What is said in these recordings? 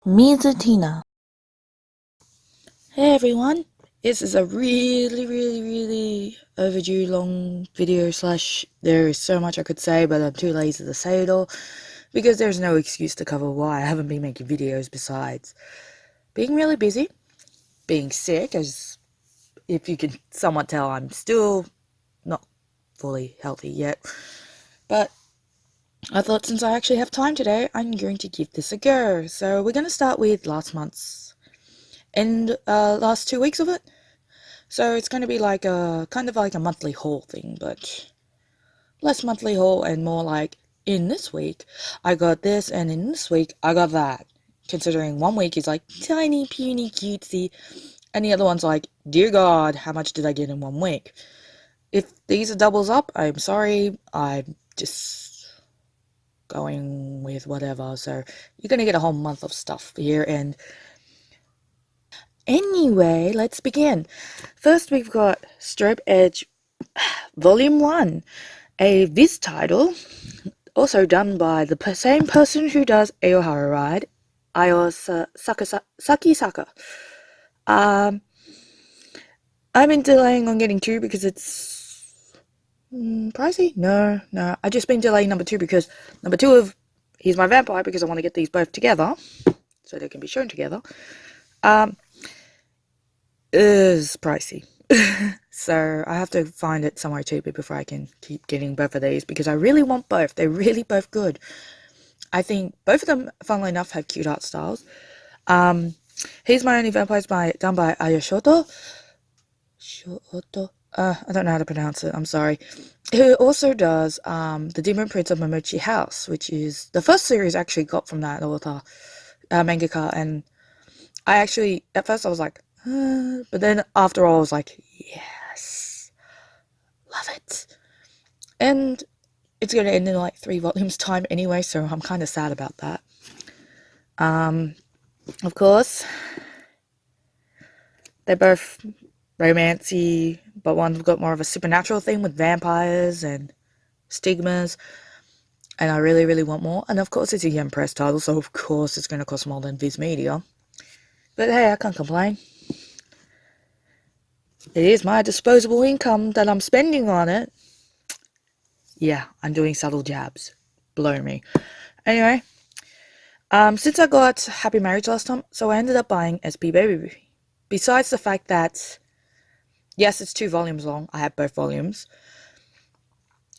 Mizutina. Hey everyone, this is a really overdue long video slash there is so much I could say but I'm too lazy to say it all because there's no excuse to cover why I haven't been making videos besides being really busy, being sick, as if you can somewhat tell I'm still not fully healthy yet, but I thought since I actually have time today I'm going to give this a go. So we're going to start with last month's and last 2 weeks of it. So it's going to be like a kind of like a monthly haul thing, but less monthly haul and more like in this week I got this and in this week I got that. Considering 1 week is like tiny, puny, cutesy, and the other one's like, dear God, how much did I get in 1 week? If these are doubles up, I'm sorry, I'm just going with whatever. So you're going to get a whole month of stuff here. And anyway, let's begin. First, we've got Strobe Edge Volume 1, a Viz title, also done by the same person who does Aohara Ride, Saki Saka. I've been delaying on getting 2 because it's pricey? No. I've just been delaying number 2 because number 2 of Here's My Vampire, because I want to get these both together so they can be shown together, is pricey. So I have to find it somewhere cheaper before I can keep getting both of these because I really want both. They're really both good. I think both of them, funnily enough, have cute art styles. Here's My Only Vampire done by Ayashoto. I don't know how to pronounce it, I'm sorry. Who also does The Demon Prince of Momochi House, which is the first series I actually got from that author, mangaka, and I actually, at first I was like, but then after all I was like, yes, love it. And it's going to end in like 3 volumes time anyway, so I'm kind of sad about that. Of course, they're both romancy, but one's got more of a supernatural thing with vampires and stigmas, and I really want more. And of course it's a yen press title, so of course it's going to cost more than Viz Media. But hey, I can't complain. It is my disposable income that I'm spending on it. Yeah, I'm doing subtle jabs. Blow me. Anyway, since I got Happy Marriage last time, so I ended up buying SP Baby. Besides the fact that, yes, it's 2 volumes long. I have both volumes.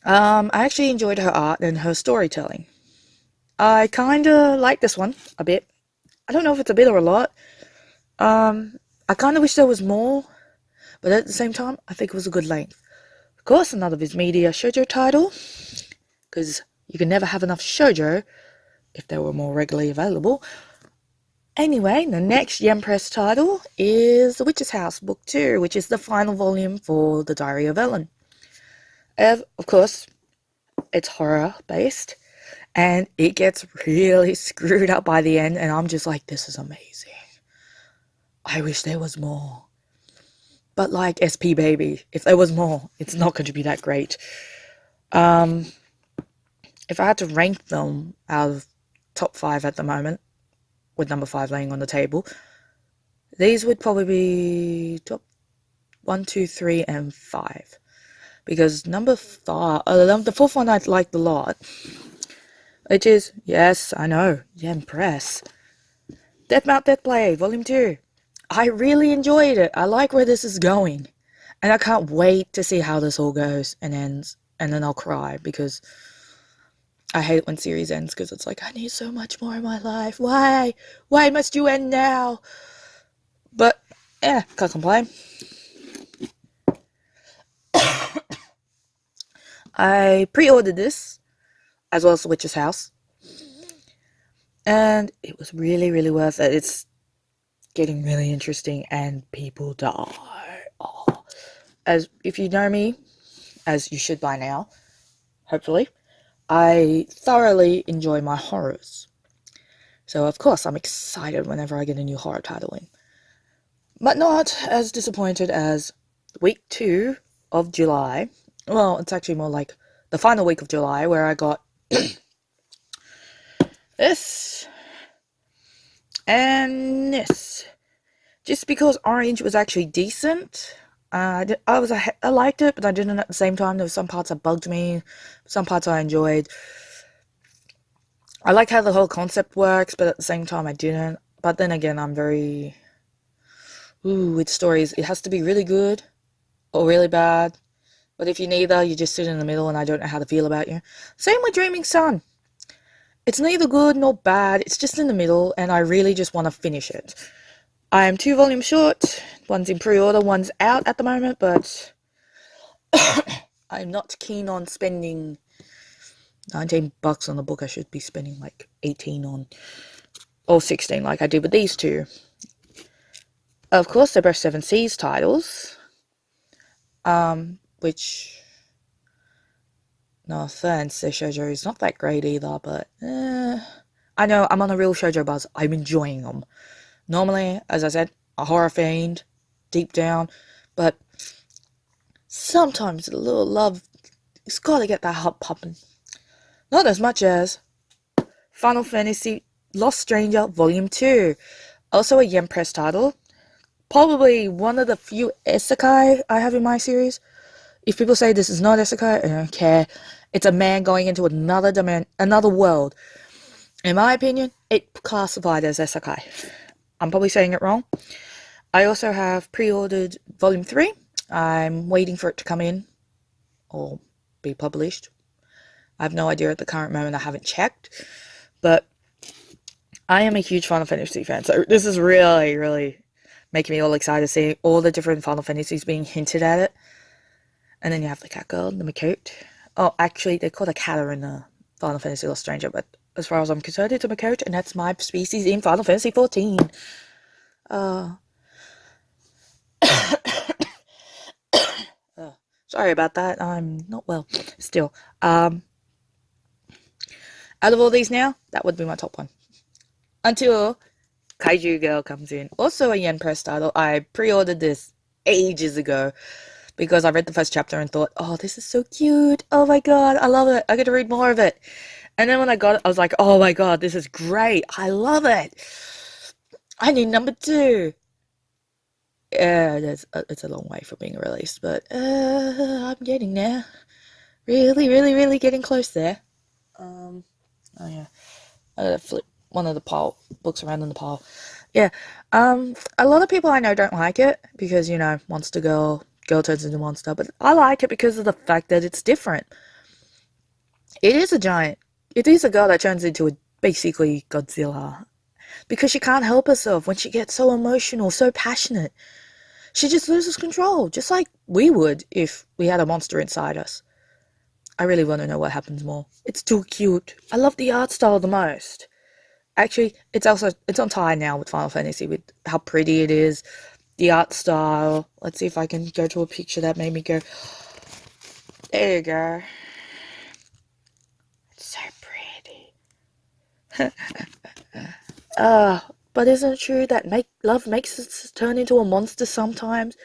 I actually enjoyed her art and her storytelling. I kinda like this one a bit. I don't know if it's a bit or a lot. I kinda wish there was more, but at the same time, I think it was a good length. Of course, another Viz Media shoujo title, because you can never have enough shoujo if they were more regularly available. Anyway, the next yen press title is The Witch's House, Book 2, which is the final volume for The Diary of Ellen. Of course, it's horror-based, and it gets really screwed up by the end, and I'm just like, this is amazing. I wish there was more. But like SP Baby, if there was more, it's not going to be that great. If I had to rank them out of top 5 at the moment, with number 5 laying on the table, these would probably be top 1, 2, 3, and 5. Because number 5, the 4th one I liked a lot, which is, yes, I know, yen press, Death Mount Death Play, Volume 2. I really enjoyed it. I like where this is going. And I can't wait to see how this all goes and ends. And then I'll cry because I hate when series ends because it's like, I need so much more in my life. Why? Why must you end now? But, yeah, can't complain. I pre-ordered this, as well as The Witch's House. And it was really worth it. It's getting really interesting and people die. Oh. As if you know me, as you should by now, hopefully, I thoroughly enjoy my horrors. So of course I'm excited whenever I get a new horror title in. But not as disappointed as week 2 of July. Well, it's actually more like the final week of July, where I got this And this, just because Orange was actually decent, I liked it, but I didn't at the same time. There were some parts that bugged me, some parts I enjoyed. I like how the whole concept works, but at the same time I didn't. But then again, I'm very with stories. It has to be really good or really bad. But if you neither, you just sit in the middle, and I don't know how to feel about you. Same with Dreaming Sun. It's neither good nor bad. It's just in the middle, and I really just want to finish it. I am 2 volumes short. One's in pre-order, one's out at the moment, but I'm not keen on spending $19 on a book. I should be spending like 18 on, or 16 like I did with these two. Of course, they're both 7 Seas titles, which, no offense, their shoujo is not that great either, but I know I'm on a real shoujo buzz. I'm enjoying them. Normally, as I said, a horror fiend, deep down, but sometimes a little love, it's got to get that heart pumping. Not as much as Final Fantasy Lost Stranger Volume 2, also a Yen Press title. Probably one of the few isekai I have in my series. If people say this is not isekai, I don't care. It's a man going into another dimension, another world. In my opinion, it's classified as isekai. I'm probably saying it wrong. I also have pre-ordered Volume 3. I'm waiting for it to come in or be published. I have no idea at the current moment. I haven't checked. But I am a huge Final Fantasy fan. So this is really, really making me all excited to see all the different Final Fantasies being hinted at it. And then you have the cat girl, the Makote. Oh, actually, they're called a Kata in the Final Fantasy Lost Stranger, but as far as I'm concerned, it's a Makote, and that's my species in Final Fantasy 14. Sorry about that. I'm not well. Still. Out of all these now, that would be my top one. Until Kaiju Girl comes in. Also a Yen Press title. I pre-ordered this ages ago because I read the first chapter and thought, oh, this is so cute. Oh my god, I love it. I get to read more of it. And then when I got it, I was like, oh my god, this is great. I love it. I need number 2. Yeah, it's a long way from being released, but I'm getting there. Really, really, really getting close there. Oh yeah, I gotta flip one of the books around in the pile. Yeah, a lot of people I know don't like it because, monster girl turns into monster, but I like it because of the fact that it's different. It is a girl that turns into basically Godzilla because she can't help herself when she gets so emotional, so passionate. She just loses control, just like we would if we had a monster inside us. I really want to know what happens more. It's too cute. I love the art style the most. Actually, it's on tie now with Final Fantasy with how pretty it is, the art style. Let's see if I can go to a picture that made me go, there you go. It's so pretty. But isn't it true that love makes us turn into a monster sometimes?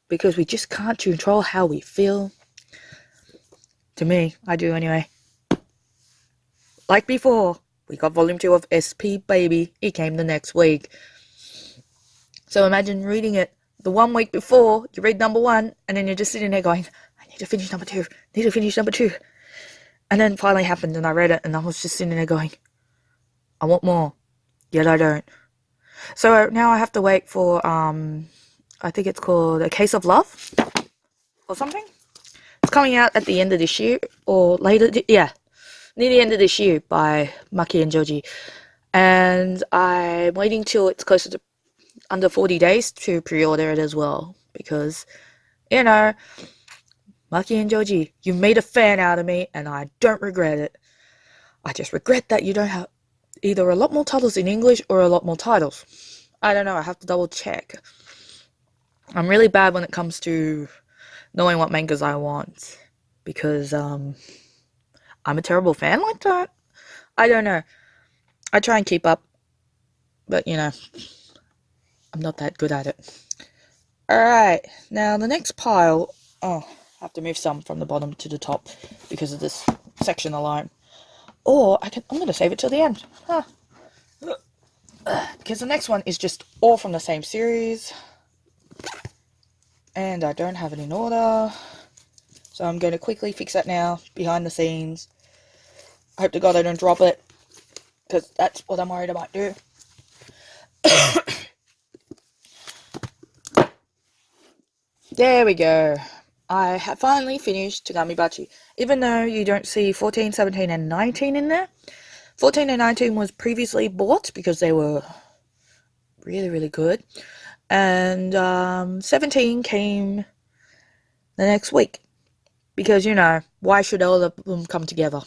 Because we just can't control how we feel. To me, I do anyway. Like before, we got volume 2 of SP Baby. It came the next week. So imagine reading it the 1 week before, you read number 1, and then you're just sitting there going, I need to finish number 2, And then it finally happened, and I read it, and I was just sitting there going, I want more, yet I don't. So now I have to wait for, I think it's called A Case of Love, or something. It's coming out at the end of this year, or later, near the end of this year by Maki and Joji. And I'm waiting till it's closer to under 40 days to pre-order it as well. Because, Maki and Joji, you made a fan out of me, and I don't regret it. I just regret that you don't have either a lot more titles in English or a lot more titles. I don't know, I have to double check. I'm really bad when it comes to knowing what mangas I want. Because, I'm a terrible fan like that. I don't know. I try and keep up. But, I'm not that good at it. Alright, now the next pile. Oh, I have to move some from the bottom to the top because of this section alone. Or I'm going to save it till the end. Huh. because the next one is just all from the same series. And I don't have it in order. So I'm going to quickly fix that now, behind the scenes. I hope to God I don't drop it, because that's what I'm worried I might do. There we go. I have finally finished Tagami Bachi. Even though you don't see 14, 17, and 19 in there. 14 and 19 was previously bought because they were really, really good. And 17 came the next week. Because, you know, why should all of them come together?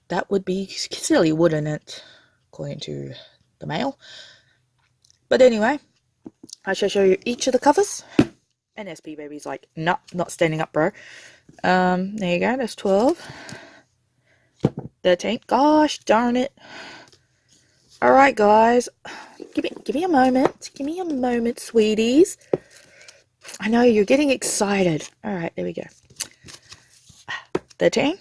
That would be silly, wouldn't it? According to the mail. But anyway, I shall show you each of the covers. And SP Baby's like, no, not standing up, bro. There you go, that's 12. 13. Gosh darn it. Alright, guys. Give me a moment. Give me a moment, sweeties. I know, you're getting excited. Alright, there we go. 13.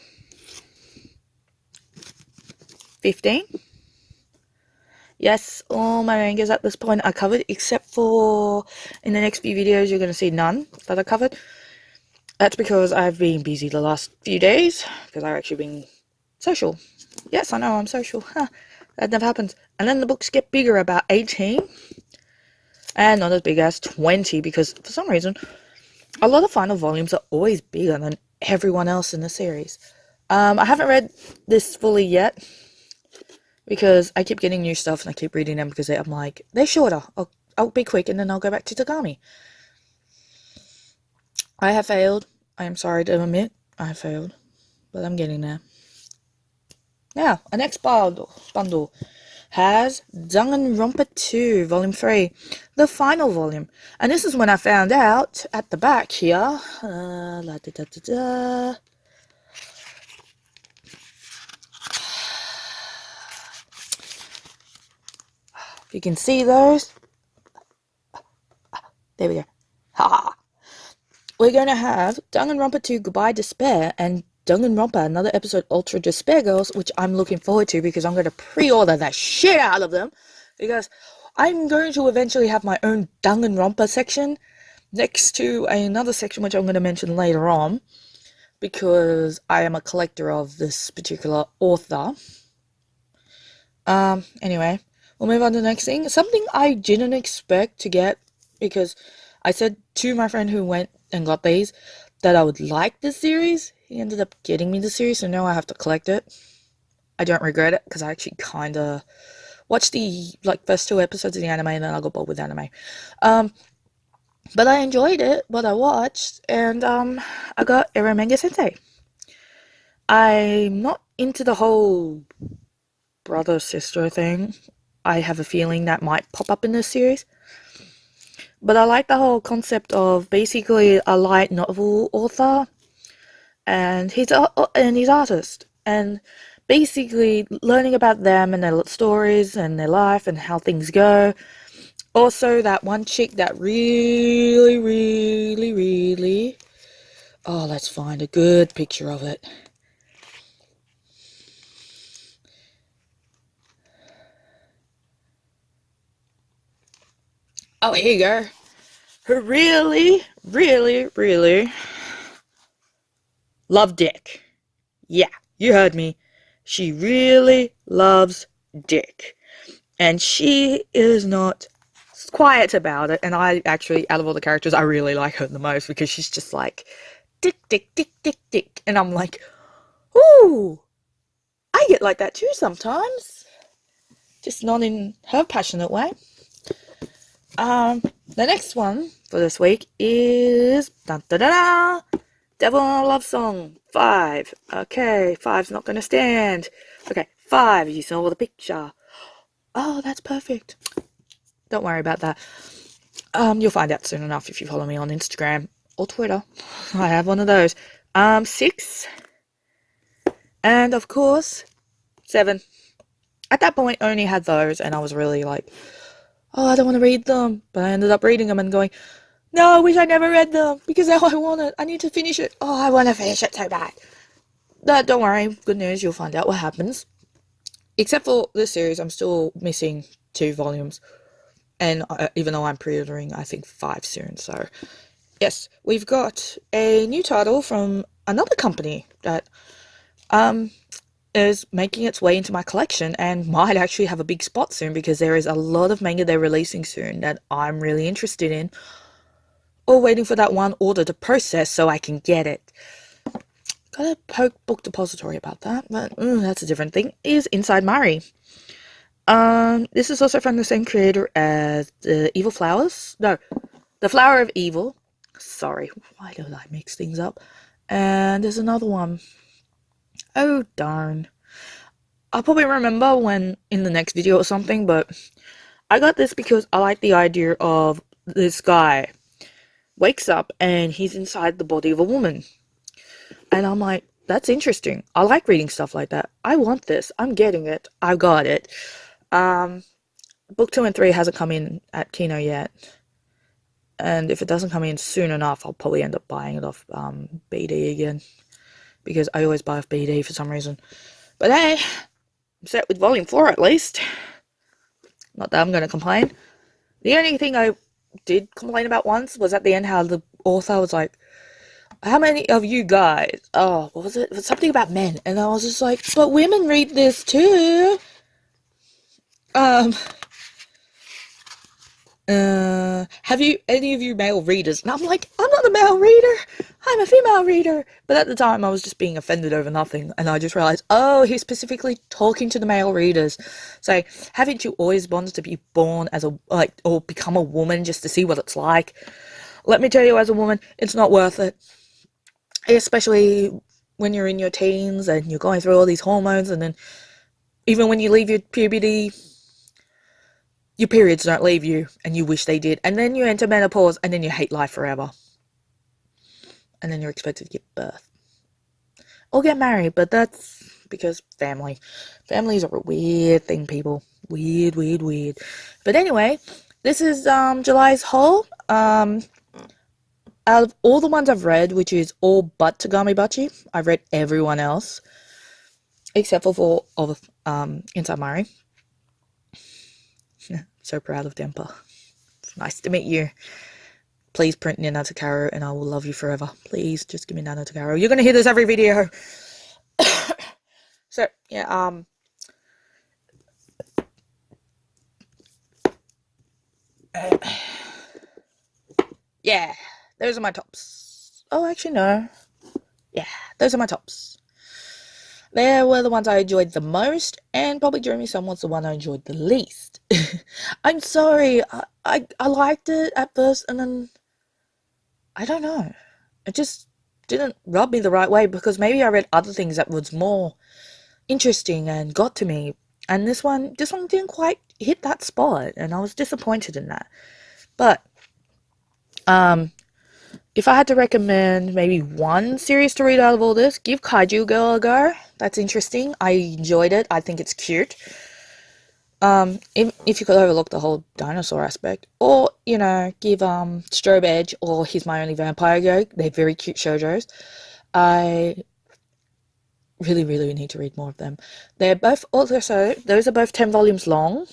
15. Yes, all my mangas at this point are covered, except for in the next few videos you're going to see none that are covered. That's because I've been busy the last few days, because I've actually been social. Yes, I know, I'm social. Huh, that never happens. And then the books get bigger, about 18. And not as big as 20, because for some reason, a lot of final volumes are always bigger than everyone else in the series. I haven't read this fully yet, because I keep getting new stuff and I keep reading them because I'm like, they're shorter. I'll be quick and then I'll go back to Tagami. I have failed. I am sorry to admit I have failed, but I'm getting there. Now, our next bundle has Danganronpa 2, Volume 3, the final volume. And this is when I found out at the back here. If you can see those. There we go. Ha! We're going to have Danganronpa 2 Goodbye Despair and Danganronpa another episode Ultra Despair Girls, which I'm looking forward to because I'm going to pre-order that shit out of them, because I'm going to eventually have my own Danganronpa section next to another section which I'm going to mention later on, because I am a collector of this particular author. Anyway, we'll move on to the next thing. Something I didn't expect to get, because I said to my friend who went and got these that I would like this series. He ended up getting me the series, so now I have to collect it. I don't regret it, because I actually kind of watched the first 2 episodes of the anime and then I got bored with anime. But I enjoyed it, what I watched, and I got Eromanga Sensei. I'm not into the whole brother-sister thing. I have a feeling that might pop up in this series. But I like the whole concept of basically a light novel author and his artist, and basically learning about them and their stories and their life and how things go. Also, that one chick that really, oh, let's find a good picture of it. Oh, here you go. Who really love Dick. Yeah, you heard me. She really loves Dick. And she is not quiet about it. And I actually, out of all the characters, I really like her the most, because she's just like, Dick. And I'm like, ooh, I get like that too sometimes. Just not in her passionate way. The next one for this week is Devil in a Love Song 5. Okay, 5's not gonna stand. Okay, 5, you saw the picture. Oh, that's perfect. Don't worry about that. You'll find out soon enough if you follow me on Instagram or Twitter. I have one of those. 6. And of course, 7. At that point, I only had those, and I was really like, oh, I don't want to read them. But I ended up reading them and going, no, I wish I never read them, because now I want it. I need to finish it. Oh, I want to finish it so bad. Don't worry. Good news, you'll find out what happens. Except for this series, I'm still missing 2 volumes. And even though I'm pre-ordering, I think 5 soon. So, yes, we've got a new title from another company that is making its way into my collection and might actually have a big spot soon, because there is a lot of manga they're releasing soon that I'm really interested in, or waiting for that one order to process so I can get it. Got a poke book depository about that, but that's a different thing. Is Inside Mari. This is also from the same creator as the Evil Flowers. No, the Flower of Evil. Sorry, why do I mix things up? And there's another one. Oh darn. I'll probably remember when in the next video or something, but I got this because I like the idea of this guy wakes up and he's inside the body of a woman. And I'm like, that's interesting. I like reading stuff like that. I want this. I'm getting it. I got it. Book 2 and 3 hasn't come in at Kino yet. And if it doesn't come in soon enough, I'll probably end up buying it off BD again. Because I always buy off BD for some reason. But hey, I'm set with volume 4 at least. Not that I'm going to complain. The only thing I did complain about once was at the end how the author was like, how many of you guys, what was it? It was something about men. And I was just like, but women read this too. Have you, any of you male readers? And I'm like, I'm not a male reader. I'm a female reader. But at the time, I was just being offended over nothing. And I just realized, oh, he's specifically talking to the male readers. So, haven't you always wanted to be born as a, or become a woman just to see what it's like? Let me tell you, as a woman, it's not worth it. Especially when you're in your teens and you're going through all these hormones, and then even when you leave your puberty, your periods don't leave you, and you wish they did. And then you enter menopause, and then you hate life forever. And then you're expected to give birth. Or get married, but that's because family. Families are a weird thing, people. Weird, weird, weird. But anyway, this is July's haul. Out of all the ones I've read, which is all but Tagami Bachi, I've read everyone else. Except for all of Inside Mari. So proud of Dempa. Nice to meet you. Please print Nana Takaro and I will love you forever. Please just give me Nana Takaro. You're gonna hear this every video. So yeah, yeah, those are my tops. Oh, actually no. Yeah, those are my tops. They were the ones I enjoyed the most, and probably Jeremy Sun was the one I enjoyed the least. I'm sorry, I liked it at first, and then, I don't know, it just didn't rub me the right way, because maybe I read other things that was more interesting and got to me, and this one didn't quite hit that spot, and I was disappointed in that. But, if I had to recommend maybe one series to read out of all this, give Kaiju Girl a go. That's interesting. I enjoyed it. I think it's cute. If you could overlook the whole dinosaur aspect. Or, you know, give Strobe Edge or He's My Only Vampire a go. They're very cute shoujos. I really, really need to read more of them. They're both also, those are both 10 volumes long.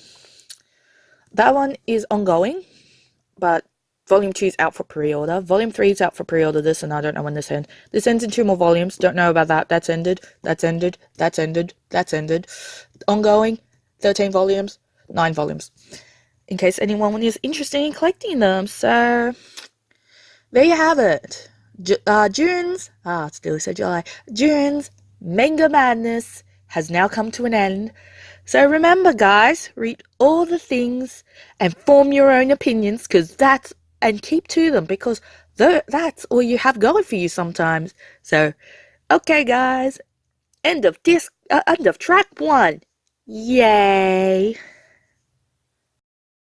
That one is ongoing, but Volume 2 is out for pre-order. Volume 3 is out for pre-order this, and I don't know when this ends. This ends in 2 more volumes. Don't know about that. That's ended. That's ended. That's ended. That's ended. Ongoing. 13 volumes. 9 volumes. In case anyone is interested in collecting them. So, there you have it. June's Manga Madness has now come to an end. So remember, guys, read all the things and form your own opinions, and keep to them, because that's all you have going for you sometimes. So, okay, guys, end of track 1. Yay!